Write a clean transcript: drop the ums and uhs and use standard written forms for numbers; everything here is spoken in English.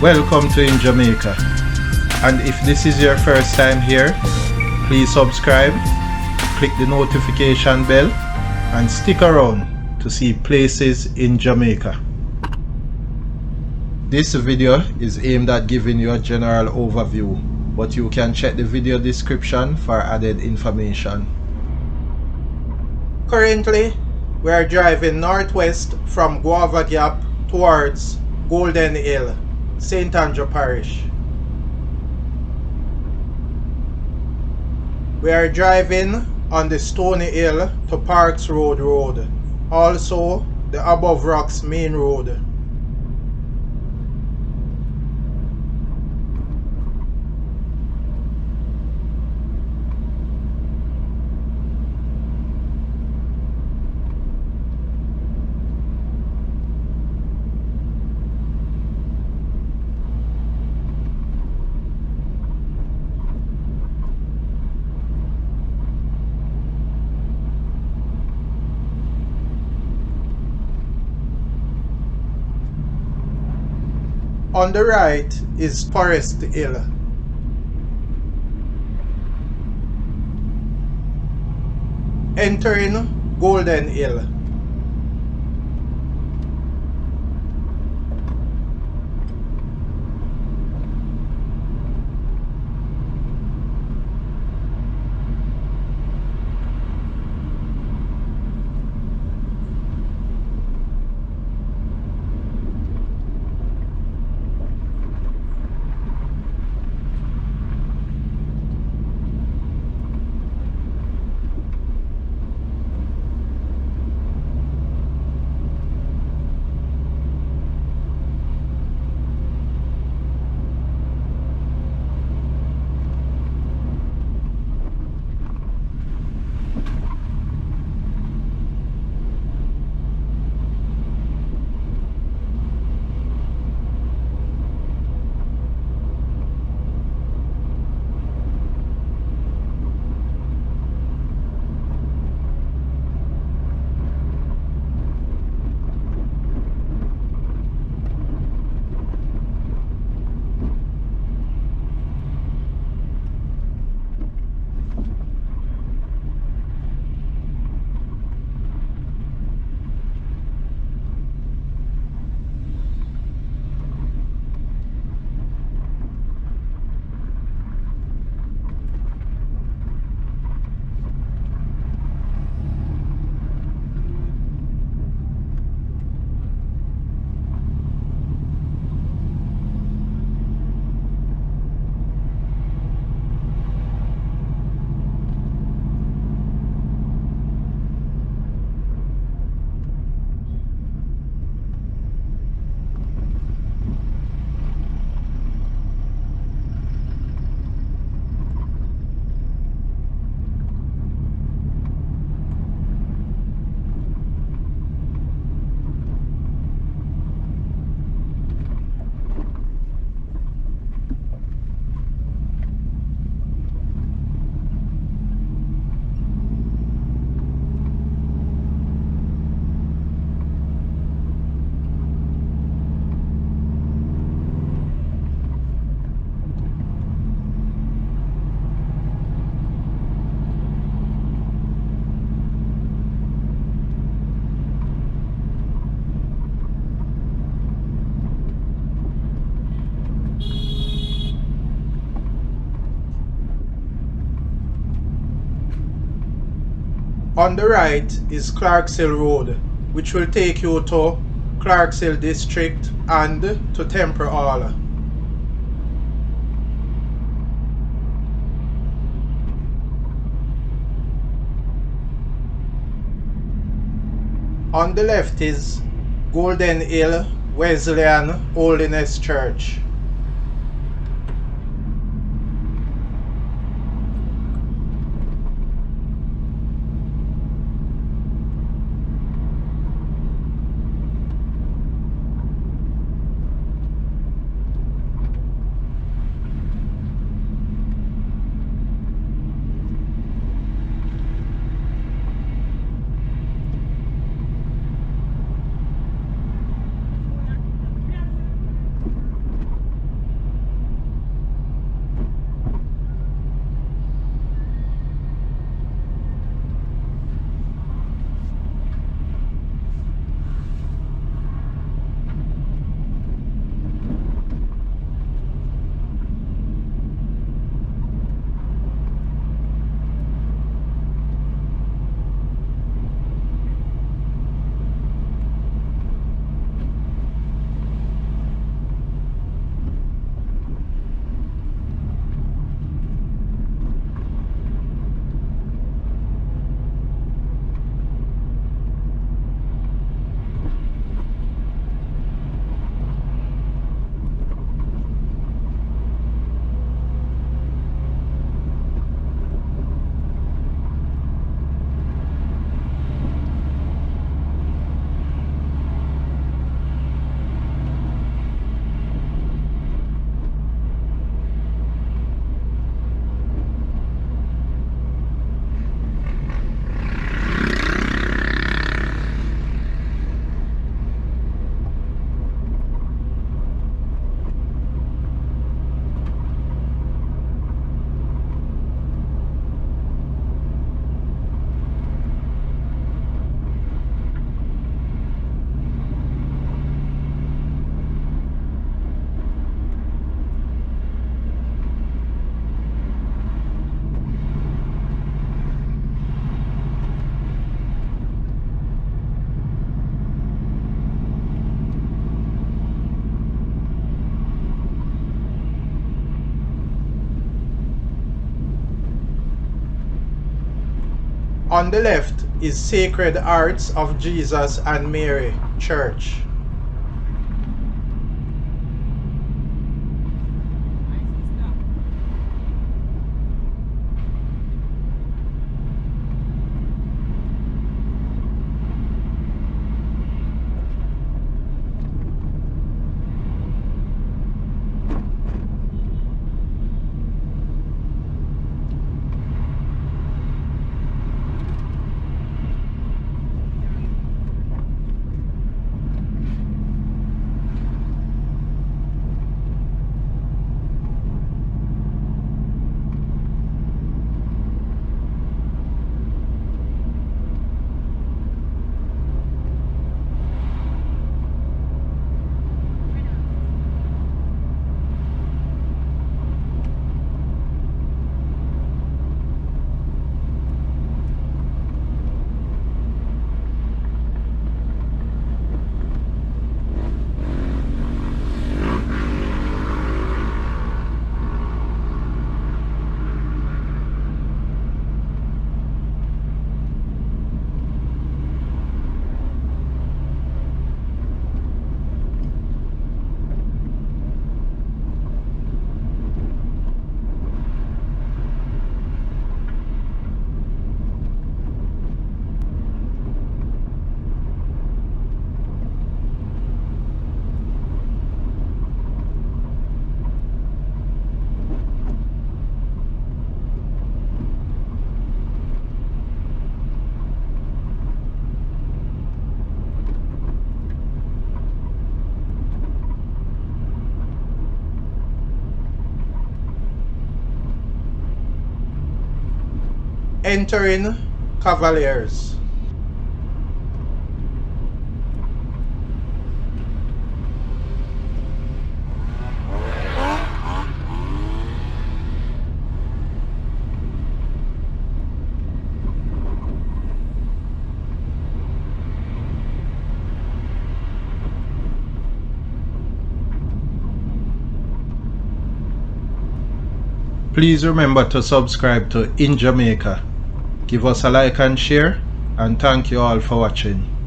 Welcome to In Jamaica. And if this is your first time here, please subscribe, click the notification bell, and stick around to see places in Jamaica. This video is aimed at giving you a general overview, but you can check the video description for added information. Currently, we are driving northwest from Guava Gap towards Golden Hill, St. Andrew Parish. We are driving on the Stony Hill to Parks Road, also the Above Rocks main road. On the right is Forest Hill. Entering Golden Hill. On the right is Clarks Hill Road, which will take you to Clarks Hill District and to Temple Hall. On the left is Golden Hill Wesleyan Holiness Church. On the left is Sacred Hearts of Jesus and Mary Church. Entering Cavaliers. Please remember to subscribe to In Jamaica. Give us a like and share, and thank you all for watching.